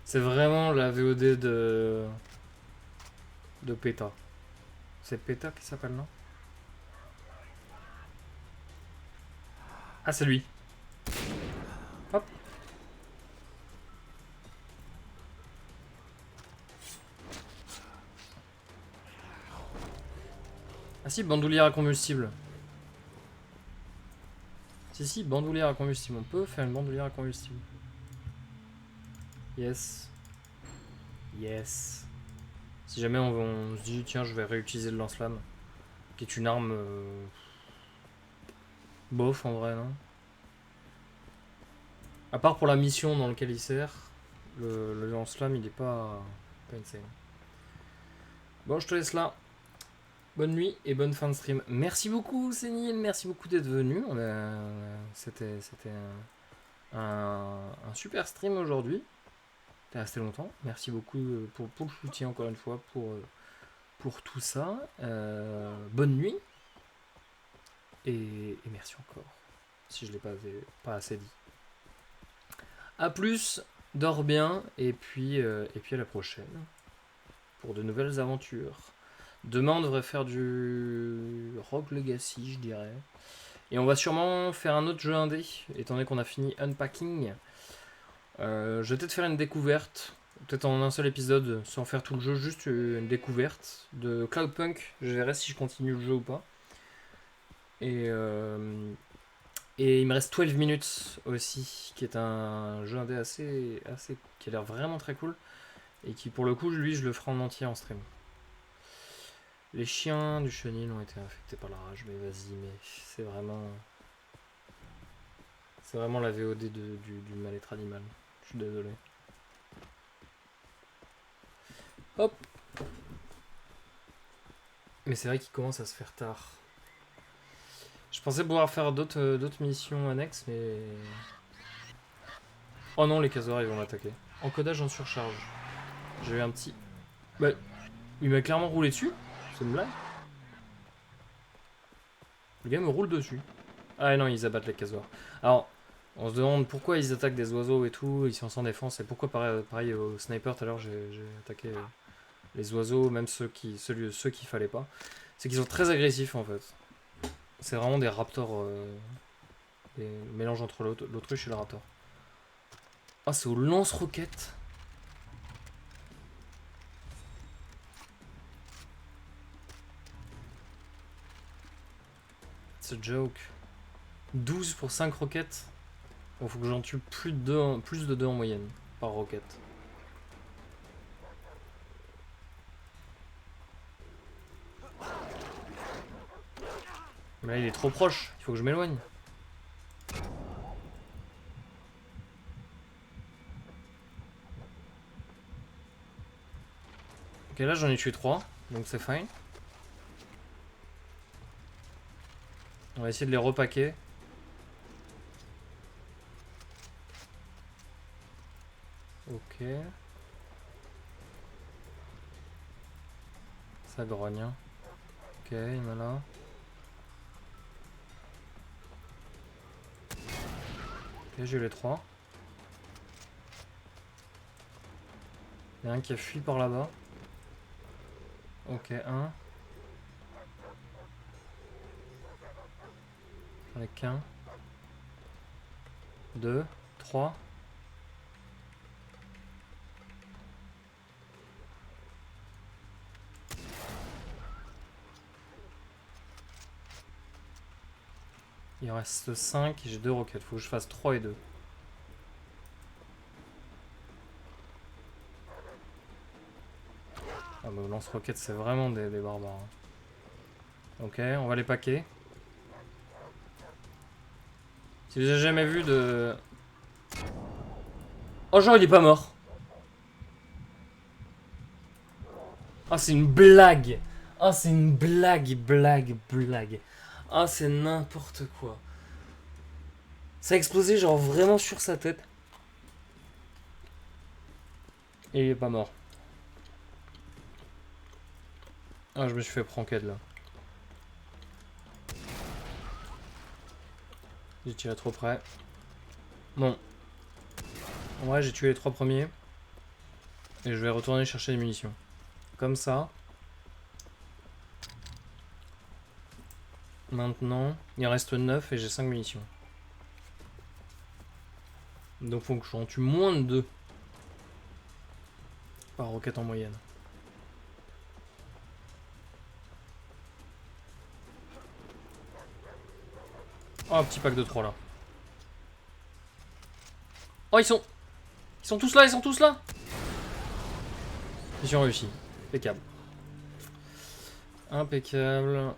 Speaker 1: C'est vraiment la VOD de PETA. C'est PETA qui s'appelle, non? Ah, c'est lui. Hop. Ah si, bandoulière à combustible. Si, bandoulière à combustible. On peut faire une bandoulière à combustible. Yes. Yes. Si jamais on se dit, tiens, je vais réutiliser le lance-flamme. Qui est une arme... bof, en vrai, non? À part pour la mission dans laquelle il sert, le lance-flamme, il est pas insane. Bon, je te laisse là. Bonne nuit et bonne fin de stream. Merci beaucoup, Sénile. Merci beaucoup d'être venu. C'était un super stream aujourd'hui. T'es resté longtemps. Merci beaucoup pour le soutien, encore une fois, pour tout ça. Bonne nuit. Et merci encore. Si je ne l'ai pas assez dit. A plus, dors bien. Et puis à la prochaine. Pour de nouvelles aventures. Demain, on devrait faire du Rogue Legacy, je dirais. Et on va sûrement faire un autre jeu indé, étant donné qu'on a fini Unpacking. Je vais peut-être faire une découverte, peut-être en un seul épisode, sans faire tout le jeu, juste une découverte de Cloudpunk. Je verrai si je continue le jeu ou pas. Et il me reste 12 minutes aussi, qui est un jeu indé assez qui a l'air vraiment très cool. Et qui, pour le coup, lui, je le ferai en entier en stream. Les chiens du chenil ont été infectés par la rage, mais vas-y, mais c'est vraiment... C'est vraiment la VOD du mal-être animal. Je suis désolé. Hop. Mais c'est vrai qu'il commence à se faire tard. Je pensais pouvoir faire d'autres missions annexes, mais... Oh non, les caseurs, ils vont m'attaquer. Encodage en surcharge. J'ai eu un petit... Bah, il m'a clairement roulé dessus. C'est une blague. Le gars me roule dessus. Ah non, ils abattent les caseurs. Alors, on se demande pourquoi ils attaquent des oiseaux et tout, ils sont sans défense, et pourquoi pareil au sniper tout à l'heure j'ai attaqué les oiseaux, même ceux qu'il fallait pas. C'est qu'ils sont très agressifs en fait. C'est vraiment des raptors, des mélanges entre l'autruche et le raptor. Ah, c'est au lance-roquette. C'est joke. 12 pour 5 roquettes. Bon, faut que j'en tue plus de 2 en moyenne par roquette. Mais là il est trop proche, il faut que je m'éloigne. Ok, là j'en ai tué 3, donc c'est fine. On va essayer de les repacker. Ok. Ça grogne. Hein. Ok, il m'a là. Ok, j'ai eu les 3. Il y en a un qui a fui par là-bas. Ok, 1. J'en ai qu'un. 2, 3. Il en reste 5, j'ai 2 roquettes, faut que je fasse 3 et 2. Ah bah lance-roquettes c'est vraiment des barbares. Hein. Ok, on va les paquer. Si vous avez jamais vu de... Oh genre il est pas mort. Ah c'est une blague. Ah c'est une blague. Ah c'est n'importe quoi. Ça a explosé genre vraiment sur sa tête. Et il est pas mort. Ah je me suis fait pranker là. J'ai tiré trop près. Bon. En vrai j'ai tué les 3 premiers. Et je vais retourner chercher des munitions. Comme ça. Maintenant, il en reste 9 et j'ai 5 munitions. Donc faut que j'en tue moins de 2 par roquette en moyenne. Oh, un petit pack de 3 là. Oh, ils sont tous là, ils sont tous là. Mission réussie. Impeccable. Impeccable.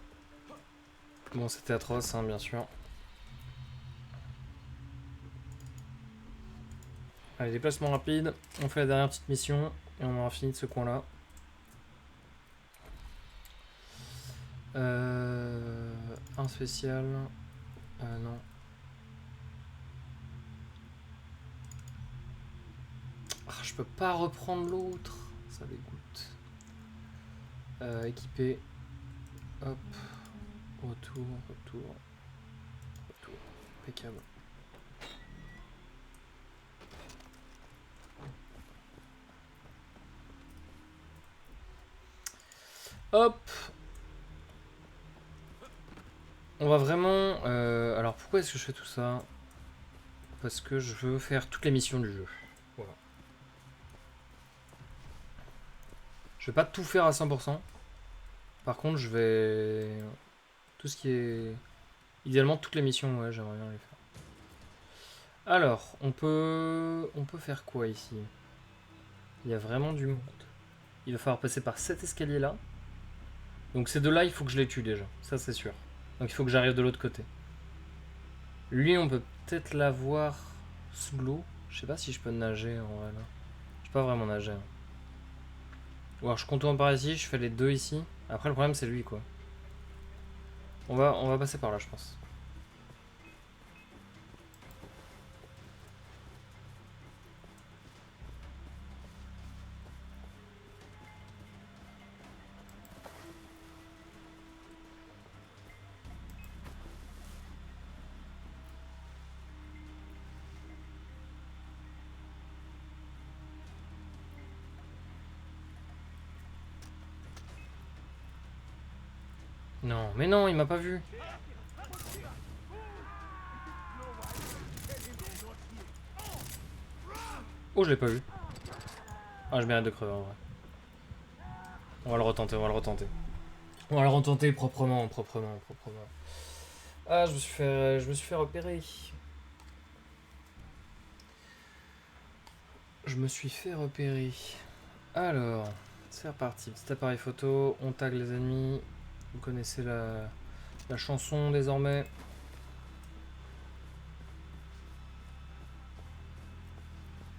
Speaker 1: Bon, c'était atroce, hein, bien sûr. Allez, déplacement rapide. On fait la dernière petite mission et on aura fini de ce coin-là. Un spécial. Non. Ah, je peux pas reprendre l'autre. Ça dégoûte. Équipé. Hop. Retour. Impeccable. Hop. On va vraiment... alors pourquoi est-ce que je fais tout ça? Parce que je veux faire toutes les missions du jeu. Voilà. Je vais pas tout faire à 100%. Par contre, je vais... Tout ce qui est... Idéalement, toutes les missions, ouais, j'aimerais bien les faire. Alors, on peut faire quoi ici? Il y a vraiment du monde. Il va falloir passer par cet escalier-là. Donc ces deux-là, il faut que je les tue déjà. Ça, c'est sûr. Donc il faut que j'arrive de l'autre côté. Lui, on peut peut-être l'avoir sous l'eau. Je sais pas si je peux nager en vrai là. Je peux pas vraiment nager. Hein. Ou alors je contourne par ici, je fais les deux ici. Après le problème c'est lui quoi. On va passer par là je pense. Non, mais non, il m'a pas vu. Oh, je l'ai pas vu. Ah, je mérite de crever en vrai. On va le retenter, on va le retenter. On va le retenter proprement. Ah, je me suis fait repérer. Je me suis fait repérer. Alors, c'est reparti. Petit appareil photo, on tag les ennemis. Vous connaissez la chanson désormais.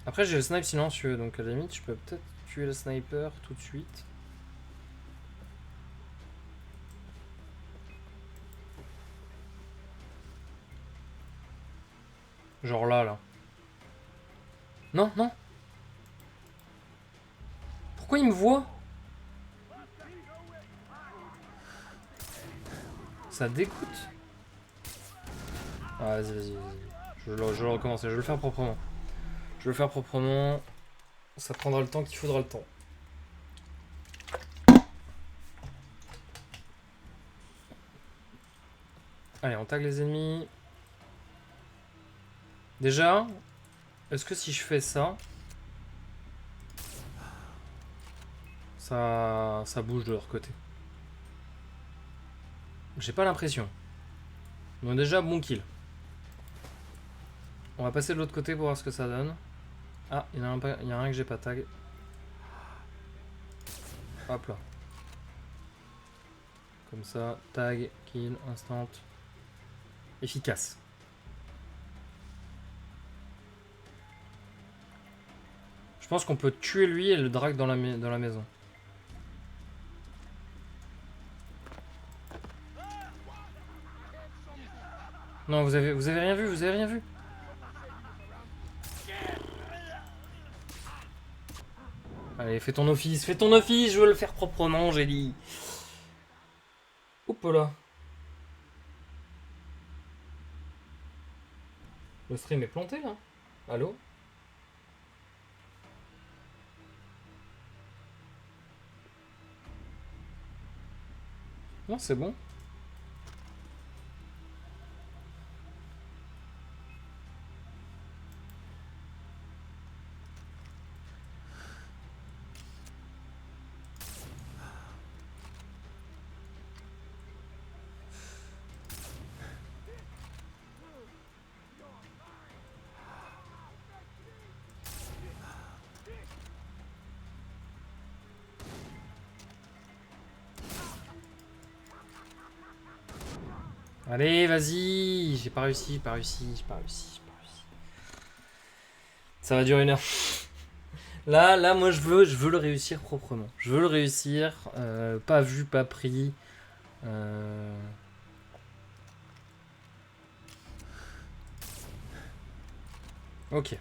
Speaker 1: Après, j'ai le snipe silencieux, donc à la limite, je peux peut-être tuer le sniper tout de suite. Genre là. Non, non. Pourquoi il me voit? Ça dégoûte. Ah, vas-y. Je vais recommencer, je vais le faire proprement. Ça prendra le temps qu'il faudra le temps. Allez, on tag les ennemis. Déjà, est-ce que si je fais ça, ça bouge de leur côté? J'ai pas l'impression. Donc déjà, bon kill. On va passer de l'autre côté pour voir ce que ça donne. Ah, il y en a un que j'ai pas tag. Hop là. Comme ça, tag, kill, instant. Efficace. Je pense qu'on peut tuer lui et le drag dans la maison. Non, vous avez rien vu, Allez, fais ton office, je veux le faire proprement, j'ai dit. Oups là. Le stream est planté là. Allô? Non, c'est bon. Allez, vas-y. J'ai pas réussi, j'ai pas réussi, j'ai pas réussi, j'ai pas réussi. Ça va durer 1 heure. Là, moi, je veux le réussir proprement. Je veux le réussir. Pas vu, pas pris. Ok.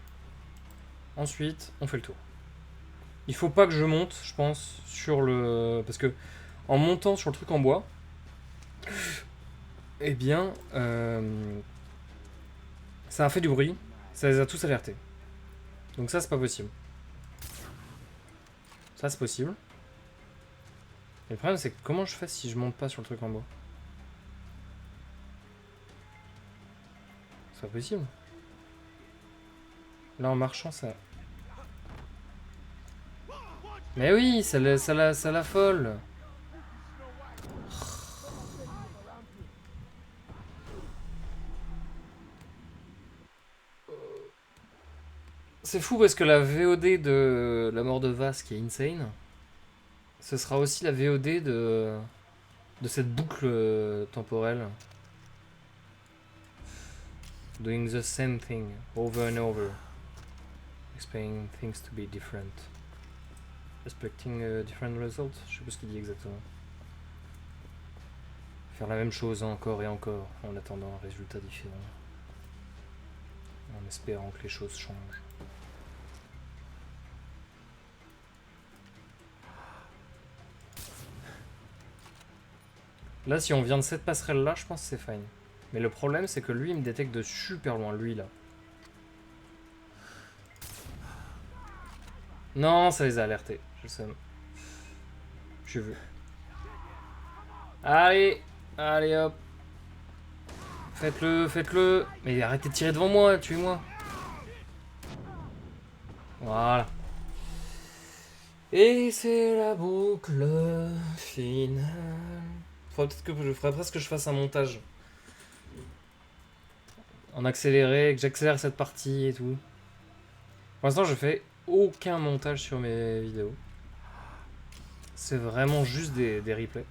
Speaker 1: Ensuite, on fait le tour. Il faut pas que je monte, je pense, sur le... Parce que en montant sur le truc en bois, eh bien, ça a fait du bruit. Ça les a tous alertés. Donc ça, c'est pas possible. Ça, c'est possible. Et le problème, c'est que comment je fais si je monte pas sur le truc en bois? C'est pas possible. Là, en marchant, ça... Mais oui, ça l'affole. C'est fou parce que la VOD de La mort de Vas qui est insane, ce sera aussi la VOD de cette boucle temporelle. Doing the same thing over and over. Expecting things to be different. Expecting a different result. Je sais pas ce qu'il dit exactement. Faire la même chose encore et encore en attendant un résultat différent. En espérant que les choses changent. Là, si on vient de cette passerelle-là, je pense que c'est fine. Mais le problème, c'est que lui, il me détecte de super loin, lui, là. Non, ça les a alertés. Je sais. J'ai vu. Allez, allez hop. Faites-le, faites-le. Mais arrêtez de tirer devant moi, tuez-moi. Voilà. Et c'est la boucle finale. Faudrait peut-être que je ferais presque que je fasse un montage. En accéléré, que j'accélère cette partie et tout. Pour l'instant, je fais aucun montage sur mes vidéos. C'est vraiment juste des replays.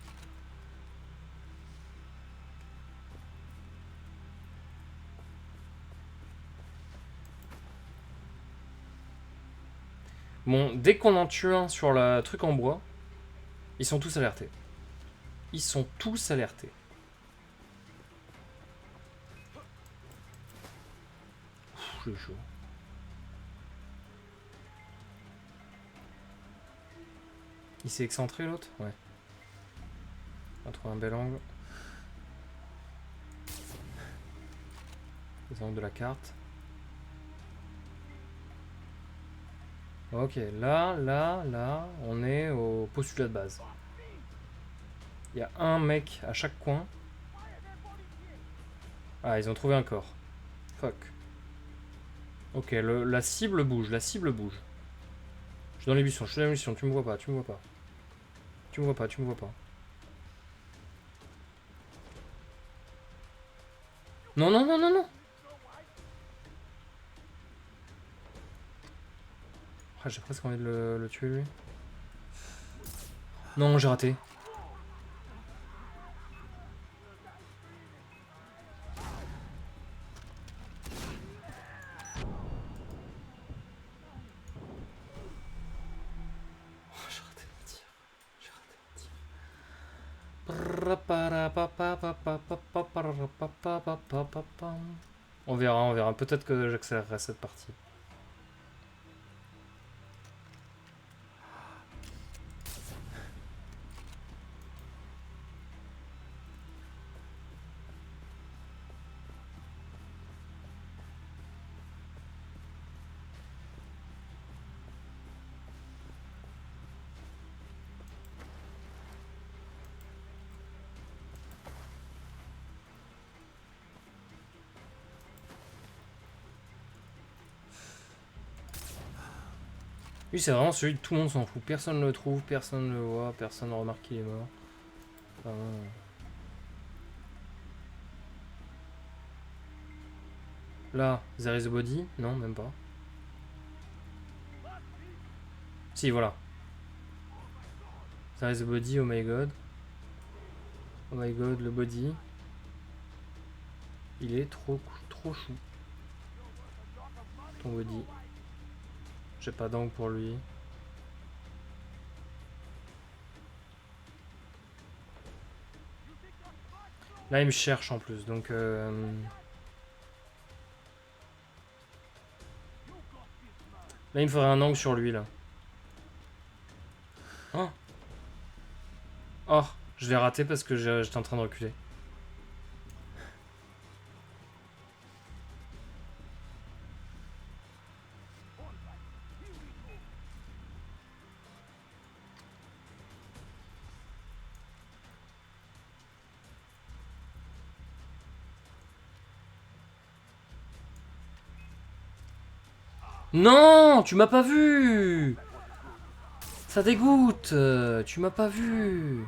Speaker 1: Bon, dès qu'on en tue un sur le truc en bois, ils sont tous alertés. Ils sont tous alertés. J'ai chaud. Il s'est excentré l'autre? Ouais. On a trouvé un bel angle. Les angles de la carte. Ok, là, on est au postulat de base. Il y a un mec à chaque coin. Ah, ils ont trouvé un corps. Fuck. Ok, la cible bouge, la cible bouge. Je suis dans les buissons, je suis dans les buissons, tu me vois pas, tu me vois pas. Tu me vois pas, tu me vois pas. Non, non, non, non, non. Ah, j'ai presque envie de le tuer lui. Non, j'ai raté. On verra, on verra. Peut-être que j'accélérerai cette partie. Lui, c'est vraiment celui de tout le monde s'en fout. Personne ne le trouve, personne ne le voit, personne ne remarque qu'il est mort. Enfin, là, there is a body? Non, même pas. Si, voilà. There is a body, oh my god. Oh my god, le body. Il est trop chou. Ton body. J'ai pas d'angle pour lui. Là, il me cherche en plus, donc... Là, il me faudrait un angle sur lui, là. Oh, oh, je l'ai raté parce que j'étais en train de reculer. Non, tu m'as pas vu. Ça dégoûte. Tu m'as pas vu.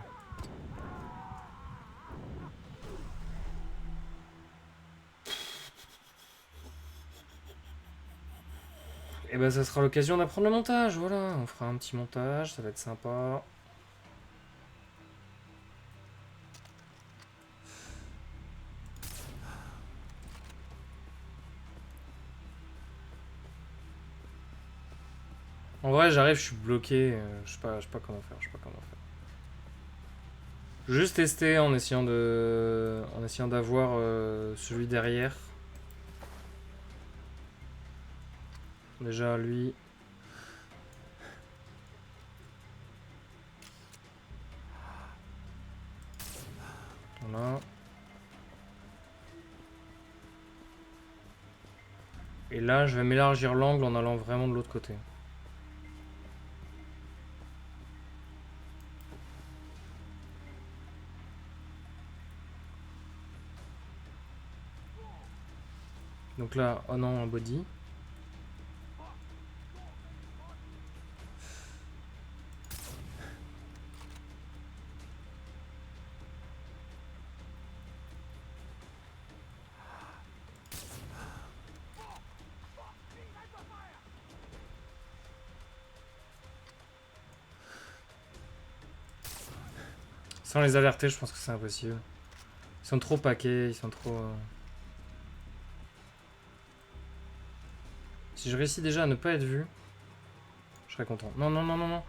Speaker 1: Et ben ça sera l'occasion d'apprendre le montage, voilà. On fera un petit montage, ça va être sympa. En vrai, j'arrive, je suis bloqué. Je sais pas comment faire. Je vais juste tester en essayant d'avoir celui derrière. Déjà lui. Voilà. Et là, je vais m'élargir l'angle en allant vraiment de l'autre côté. Donc là, oh non, un body. Sans les alerter, je pense que c'est impossible. Ils sont trop paquets, ils sont trop... Si je réussis déjà à ne pas être vu, je serais content. Non, non, non, non, non.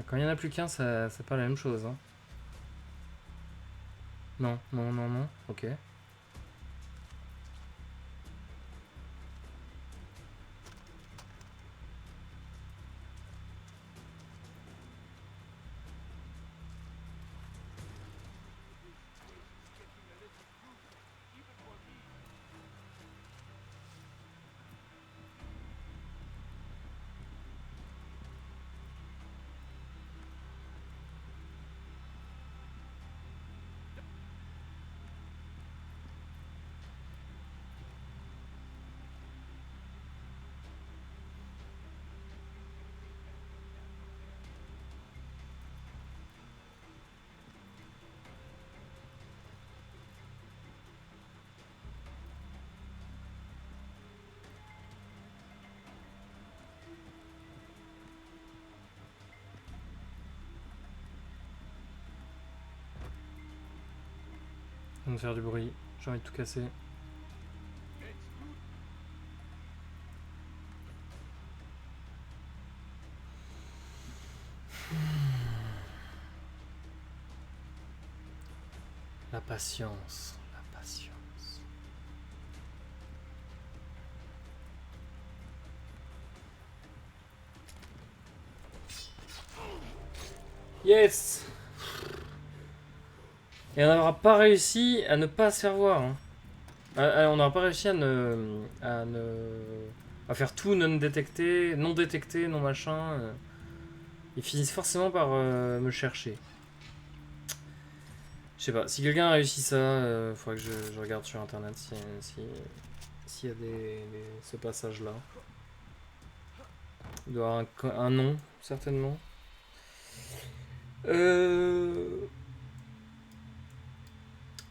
Speaker 1: Quand il n'y en a plus qu'un, c'est pas la même chose. Hein. Non, non, non, non. Ok. On va faire du bruit. J'ai envie de tout casser. La patience. La patience. Yes! Et on n'aura pas réussi à ne pas se faire voir. Hein. On n'aura pas réussi à faire tout non détecté, non machin. Ils finissent forcément par me chercher. Je sais pas, si quelqu'un a réussi ça, faudrait que je regarde sur internet s'il y a ce passage-là. Il doit y avoir un nom, certainement.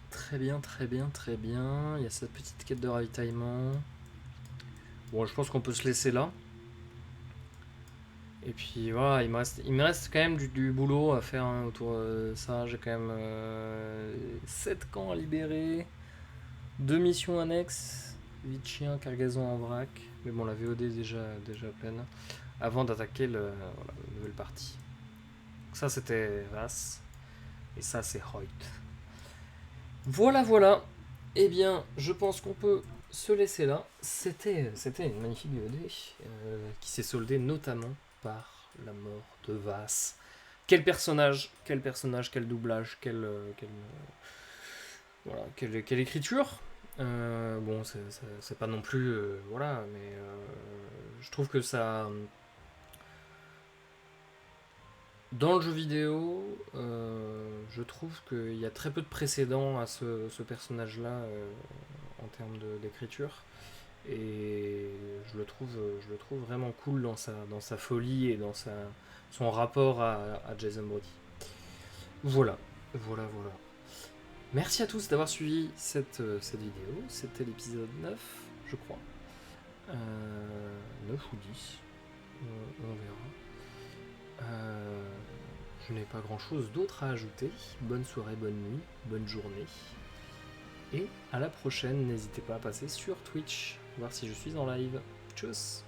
Speaker 1: Très bien, très bien, très bien. Il y a cette petite quête de ravitaillement. bon, je pense qu'on peut se laisser là. Et puis voilà, il me reste quand même du boulot à faire hein, autour de ça. J'ai quand même 7 camps à libérer, 2 missions annexes, 8 chiens, cargaison en vrac. Mais bon, la VOD est déjà pleine. Avant d'attaquer la nouvelle partie. Donc ça c'était Vaas. Et ça c'est Hoyt. Voilà. Eh bien, je pense qu'on peut se laisser là. C'était une magnifique VOD qui s'est soldée notamment par la mort de Vaas. Quel personnage, quel doublage, quelle écriture. Bon, c'est pas non plus voilà, mais je trouve que ça dans le jeu vidéo, je trouve qu'il y a très peu de précédents à ce personnage-là en termes d'écriture. Et je le trouve vraiment cool dans sa folie et dans son rapport à Jason Brody. Voilà. Merci à tous d'avoir suivi cette vidéo. C'était l'épisode 9, je crois. 9 ou 10. On verra. Je n'ai pas grand chose d'autre à ajouter. Bonne soirée, bonne nuit, bonne journée. Et à la prochaine, n'hésitez pas à passer sur Twitch, voir si je suis en live. Tchuss!